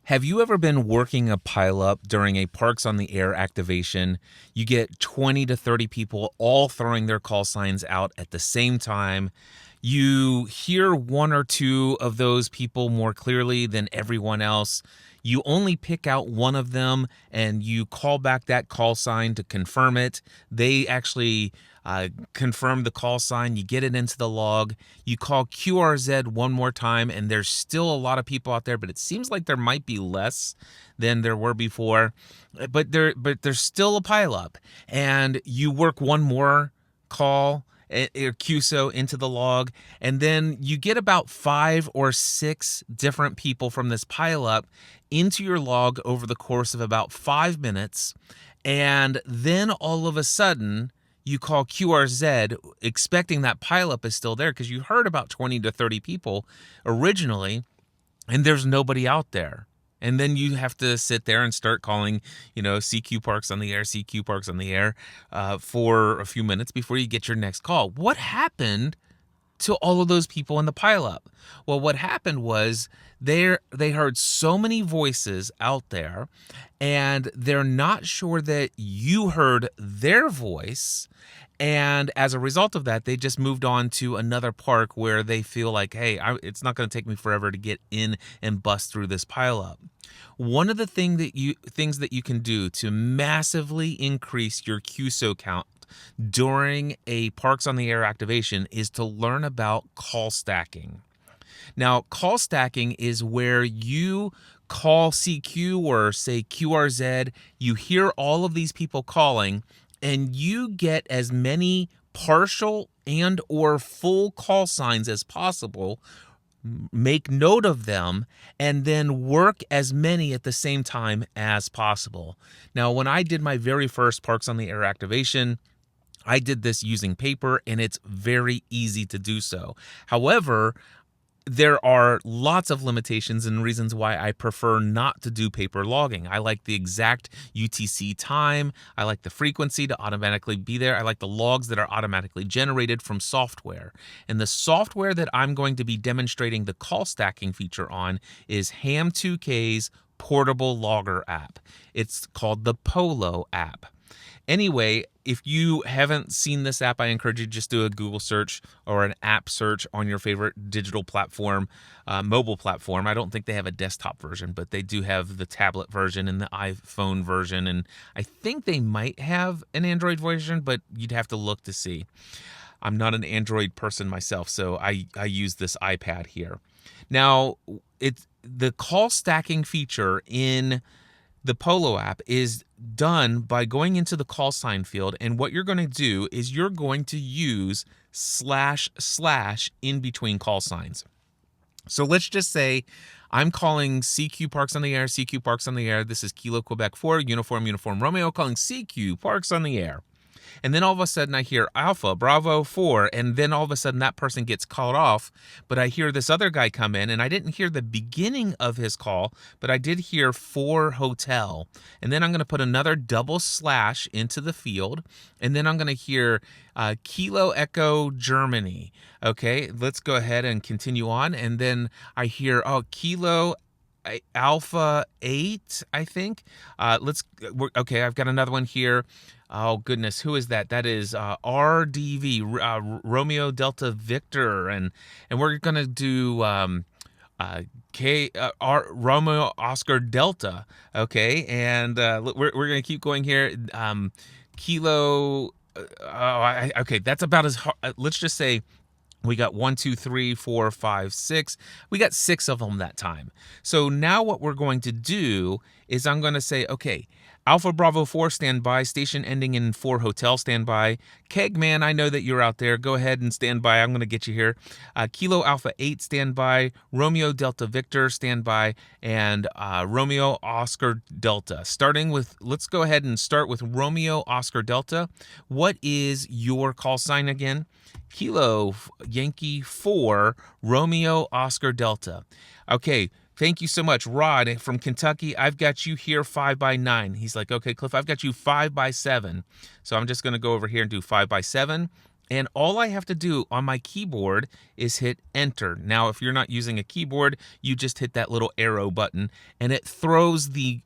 Have you ever been working a pileup during a Parks on the Air activation? You get 20 to 30 people all throwing their call signs out at the same time. You hear one or two of those people more clearly than everyone else. You only pick out one of them and you call back that call sign to confirm it. They actually confirm the call sign. You get it into the log. You call QRZ one more time, and there's still a lot of people out there, but it seems like there might be less than there were before. But there's still a pileup, and you work one more call or QSO into the log, and then you get about 5 or 6 different people from this pileup into your log over the course of about 5 minutes, and then all of a sudden you call QRZ expecting that pileup is still there because you heard about 20 to 30 people originally, and there's nobody out there. And then you have to sit there and start calling, CQ Parks on the Air, CQ Parks on the Air for a few minutes before you get your next call. What happened to all of those people in the pileup? Well, what happened was they heard so many voices out there, and they're not sure that you heard their voice. And as a result of that, they just moved on to another park where they feel like, hey, it's not going to take me forever to get in and bust through this pileup. One of the things that you can do to massively increase your QSO count during a Parks on the Air activation is to learn about call stacking. Now, call stacking is where you call CQ or say QRZ, you hear all of these people calling, and you get as many partial and or full call signs as possible, make note of them, and then work as many at the same time as possible. Now, when I did my very first Parks on the Air activation, I did this using paper, and it's very easy to do so. However, there are lots of limitations and reasons why I prefer not to do paper logging. I like the exact UTC time. I like the frequency to automatically be there. I like the logs that are automatically generated from software. And the software that I'm going to be demonstrating the call stacking feature on is Ham2K's Portable Logger app. It's called the PoLo app. Anyway, if you haven't seen this app, I encourage you to just do a Google search or an app search on your favorite digital platform, mobile platform. I don't think they have a desktop version, but they do have the tablet version and the iPhone version. And I think they might have an Android version, but you'd have to look to see. I'm not an Android person myself, so I use this iPad here. Now, the call stacking feature in the PoLo app is done by going into the call sign field, and what you're going to do is you're going to use // in between call signs. So let's just say I'm calling CQ Parks on the Air, CQ Parks on the Air. This is Kilo Quebec 4, Uniform Romeo, calling CQ Parks on the Air. And then all of a sudden I hear Alpha Bravo 4, and then all of a sudden that person gets called off, but I hear this other guy come in, and I didn't hear the beginning of his call, but I did hear 4 Hotel. And then I'm going to put another double / into the field, and then I'm going to hear Kilo Echo Germany. Okay, let's go ahead and continue on, and then I hear Kilo Alpha 8, I think. Okay, I've got another one here. Oh, goodness. Who is that? That is RDV, Romeo Delta Victor. And we're going to do Romeo Oscar Delta. Okay. And we're going to keep going here. Kilo. Okay. That's about as hard. Let's just say we got 1, 2, 3, 4, 5, 6. We got 6 of them that time. So now what we're going to do is I'm going to say, okay, Alpha Bravo 4, stand by. Station ending in 4 Hotel, stand by. Kegman, I know that you're out there. Go ahead and stand by. I'm going to get you here. Kilo Alpha 8, stand by. Romeo Delta Victor, stand by. And Romeo Oscar Delta. Let's go ahead and start with Romeo Oscar Delta. What is your call sign again? Kilo Yankee 4, Romeo Oscar Delta. Okay. Thank you so much. Rod from Kentucky, I've got you here 5x9. He's like, okay, Cliff, I've got you 5x7. So I'm just going to go over here and do 5x7. And all I have to do on my keyboard is hit enter. Now, if you're not using a keyboard, you just hit that little arrow button and it throws the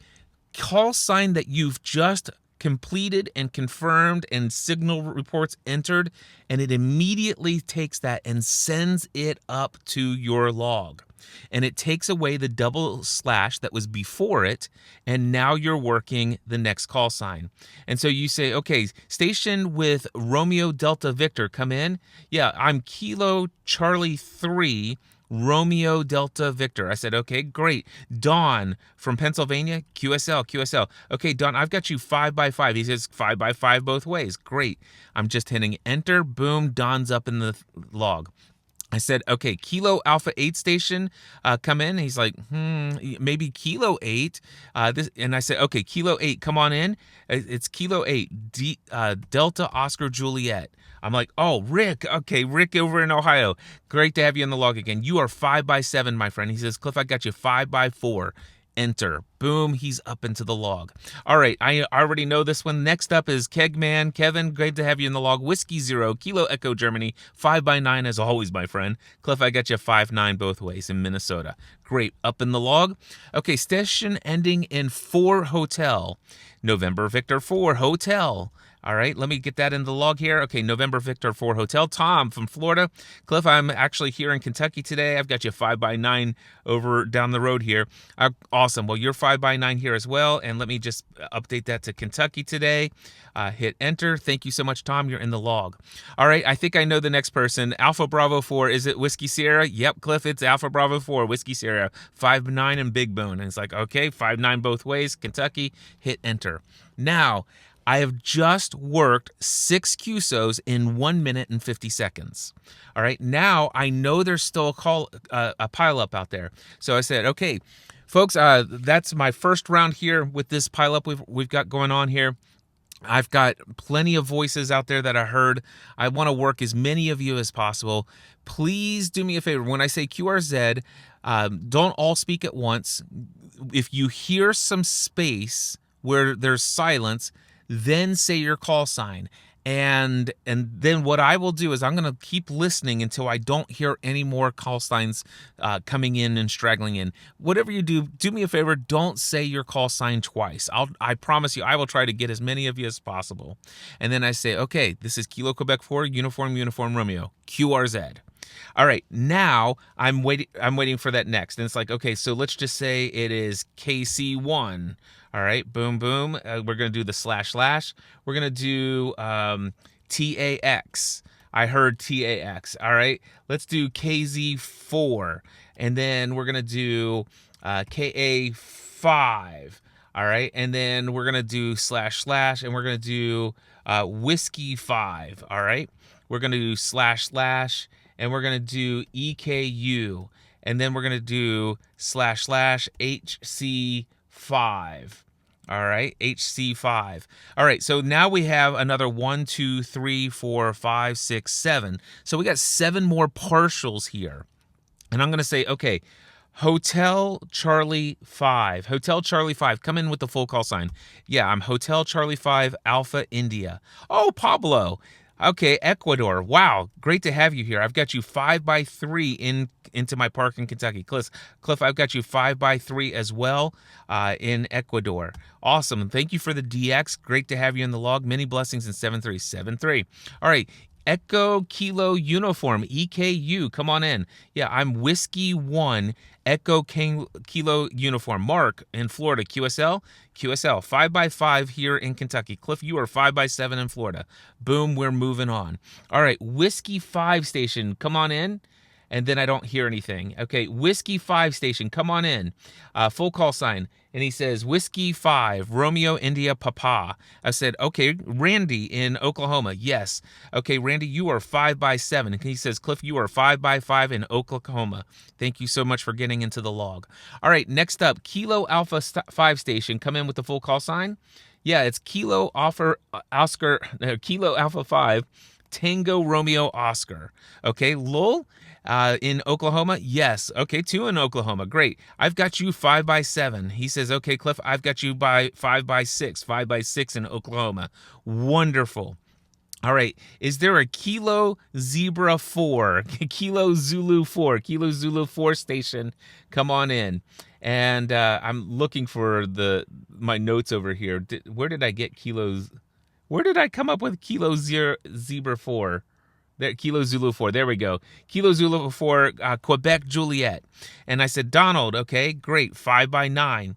call sign that you've just completed and confirmed and signal reports entered, and it immediately takes that and sends it up to your log. And it takes away the double slash that was before it, and now you're working the next call sign. And so you say, okay, station with Romeo Delta Victor, come in. Yeah, I'm Kilo Charlie 3, Romeo Delta Victor. I said, okay, great. Don from Pennsylvania, QSL. Okay, Don, I've got you 5x5. He says 5x5 both ways. Great. I'm just hitting enter. Boom, Don's up in the log. I said, okay, Kilo Alpha 8 station, come in. He's like, maybe Kilo 8. And I said, okay, Kilo 8, come on in. It's Kilo 8, Delta Oscar Juliet. I'm like, oh, Rick. Okay, Rick over in Ohio. Great to have you in the log again. You are 5x7, my friend. He says, Cliff, I got you 5x4. Enter. Boom, he's up into the log. All right, I already know this one. Next up is Kegman. Kevin, great to have you in the log. Whiskey 0, Kilo Echo Germany, 5x9 as always, my friend. Cliff, I got you 5-9 both ways in Minnesota. Great, up in the log. Okay, station ending in 4 Hotel. November Victor 4 Hotel. All right, let me get that in the log here. Okay, November Victor 4 Hotel. Tom from Florida. Cliff, I'm actually here in Kentucky today. I've got you 5x9 over down the road here. Awesome. Well, you're 5x9 here as well. And let me just update that to Kentucky today. Hit enter. Thank you so much, Tom. You're in the log. All right, I think I know the next person. Alpha Bravo 4. Is it Whiskey Sierra? Yep, Cliff, it's Alpha Bravo 4, Whiskey Sierra. 5-9 and Big Bone. And it's like, okay, 5-9 both ways. Kentucky. Hit enter. Now, I have just worked 6 QSOs in 1 minute and 50 seconds. All right, now I know there's still a pileup out there. So I said, okay, folks, that's my first round here with this pileup we've got going on here. I've got plenty of voices out there that I heard. I want to work as many of you as possible. Please do me a favor. When I say QRZ, don't all speak at once. If you hear some space where there's silence, then say your call sign. And then what I will do is I'm going to keep listening until I don't hear any more call signs coming in and straggling in. Whatever you do, do me a favor, don't say your call sign twice. I promise you, I will try to get as many of you as possible. And then I say, okay, this is Kilo Quebec 4, Uniform Romeo, QRZ. All right, now I'm waiting for that next. And it's like, okay, so let's just say it is KC1. All right, boom, boom. We're going to do the // We're going to do TAX. I heard TAX. All right, let's do KZ4. And then we're going to do KA5. All right, and then we're going to do // and we're going to do Whiskey 5. All right, we're going to do // and we're going to do EKU. And then we're going to do // HC5. All right, HC5. All right, so now we have another 1, 2, 3, 4, 5, 6, 7. So we got 7 more partials here. And I'm going to say, okay, Hotel Charlie 5. Hotel Charlie 5. Come in with the full call sign. Yeah, I'm Hotel Charlie 5, Alpha India. Oh, Pablo. Okay, Ecuador. Wow, great to have you here. I've got you 5x3 into my park in Kentucky. Cliff, I've got you 5x3 as well in Ecuador. Awesome. Thank you for the DX. Great to have you in the log. Many blessings in 7373. All right. Echo Kilo Uniform, EKU, come on in. Yeah, I'm Whiskey 1, Echo Kilo Uniform. Mark in Florida, QSL, 5x5 here in Kentucky. Cliff, you are 5x7 in Florida. Boom, we're moving on. All right, Whiskey 5 station, come on in. And then I don't hear anything. Okay, Whiskey 5 station, come on in. Full call sign. And he says, Whiskey 5, Romeo India Papa. I said, okay, Randy in Oklahoma. Yes. Okay, Randy, you are 5x7. And he says, Cliff, you are 5x5 in Oklahoma. Thank you so much for getting into the log. All right, next up, Kilo Alpha 5 station. Come in with the full call sign. Yeah, it's Kilo Alpha 5, Tango Romeo Oscar. Okay, Lowell in Oklahoma? Yes. Okay, 2 in Oklahoma. Great. I've got you 5x7. He says, okay, Cliff, I've got you by 5x6 in Oklahoma. Wonderful. All right. Is there a Kilo Zebra 4, Kilo Zulu 4, Kilo Zulu 4 station? Come on in. And I'm looking for my notes over here. Where did I get kilos? Where did I come up with Kilo Zebra 4? There, Kilo Zulu 4. There we go. Kilo Zulu 4, Quebec Juliet. And I said, Donald, okay, great. 5x9.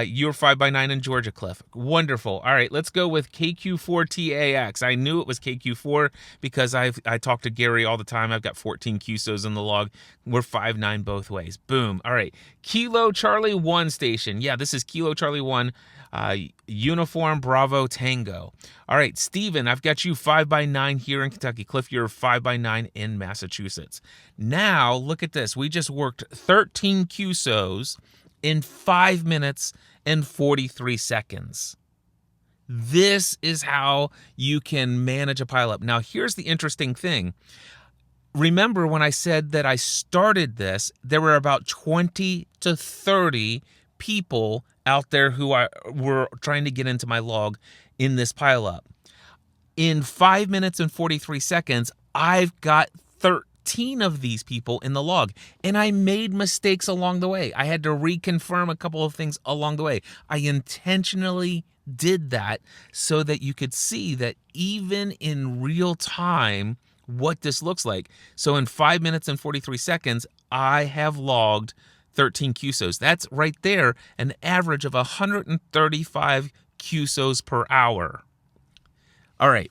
You're 5x9 in Georgia, Cliff. Wonderful. All right, let's go with KQ4TAX. I knew it was KQ4 because I talk to Gary all the time. I've got 14 QSOs in the log. We're 5-9 both ways. Boom. All right. Kilo Charlie 1 station. Yeah, this is Kilo Charlie 1. Uniform Bravo Tango. All right, Steven, I've got you 5x9 here in Kentucky. Cliff, you're 5x9 in Massachusetts. Now, look at this. We just worked 13 QSOs in 5 minutes and 43 seconds. This is how you can manage a pileup. Now, here's the interesting thing. Remember when I said that I started this, there were about 20 to 30 people out there who were trying to get into my log in this pileup. In 5 minutes and 43 seconds, I've got 13 of these people in the log, and I made mistakes along the way. I had to reconfirm a couple of things along the way. I intentionally did that so that you could see that even in real time, what this looks like. So in 5 minutes and 43 seconds, I have logged 13 QSOs. That's right there, an average of 135 QSOs per hour. All right.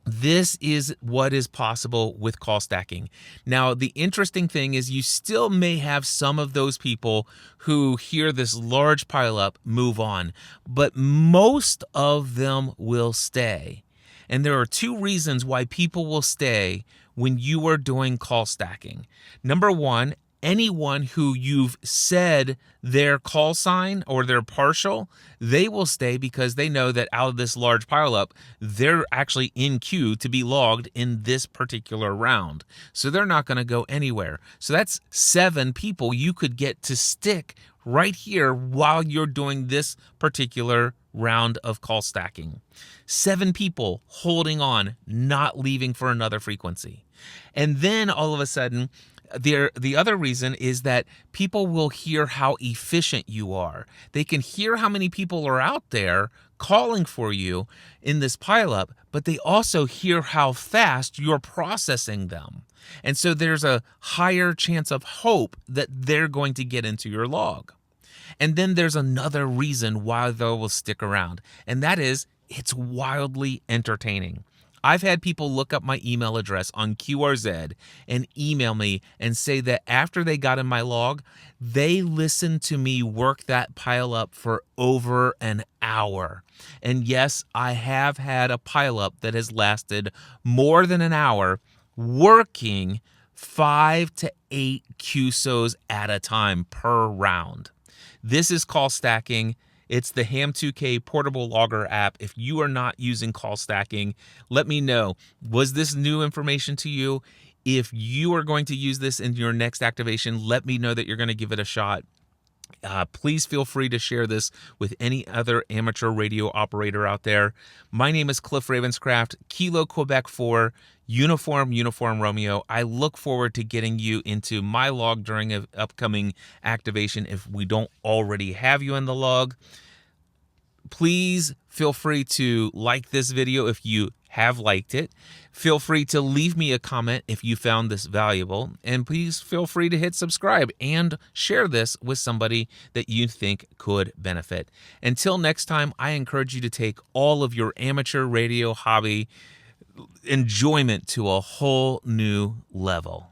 This is what is possible with call stacking. Now, the interesting thing is you still may have some of those people who hear this large pileup move on, but most of them will stay. And there are two reasons why people will stay when you are doing call stacking. Number one, anyone who you've said their call sign or their partial, they will stay because they know that out of this large pileup, they're actually in queue to be logged in this particular round. So they're not going to go anywhere. So that's 7 people you could get to stick right here while you're doing this particular round of call stacking. 7 people holding on, not leaving for another frequency. And then all of a sudden, the other reason is that people will hear how efficient you are. They can hear how many people are out there calling for you in this pileup, but they also hear how fast you're processing them. And so there's a higher chance of hope that they're going to get into your log. And then there's another reason why they will stick around, and that is it's wildly entertaining. I've had people look up my email address on QRZ and email me and say that after they got in my log, they listened to me work that pileup for over an hour. And yes, I have had a pileup that has lasted more than an hour working 5 to 8 QSOs at a time per round. This is call stacking. It's the Ham2K Portable Logger app. If you are not using call stacking, let me know. Was this new information to you? If you are going to use this in your next activation, let me know that you're going to give it a shot. Please feel free to share this with any other amateur radio operator out there. My name is Cliff Ravenscraft, Kilo Quebec 4, Uniform Romeo. I look forward to getting you into my log during an upcoming activation if we don't already have you in the log. Please feel free to like this video if you have liked it. Feel free to leave me a comment if you found this valuable. And please feel free to hit subscribe and share this with somebody that you think could benefit. Until next time, I encourage you to take all of your amateur radio hobby enjoyment to a whole new level.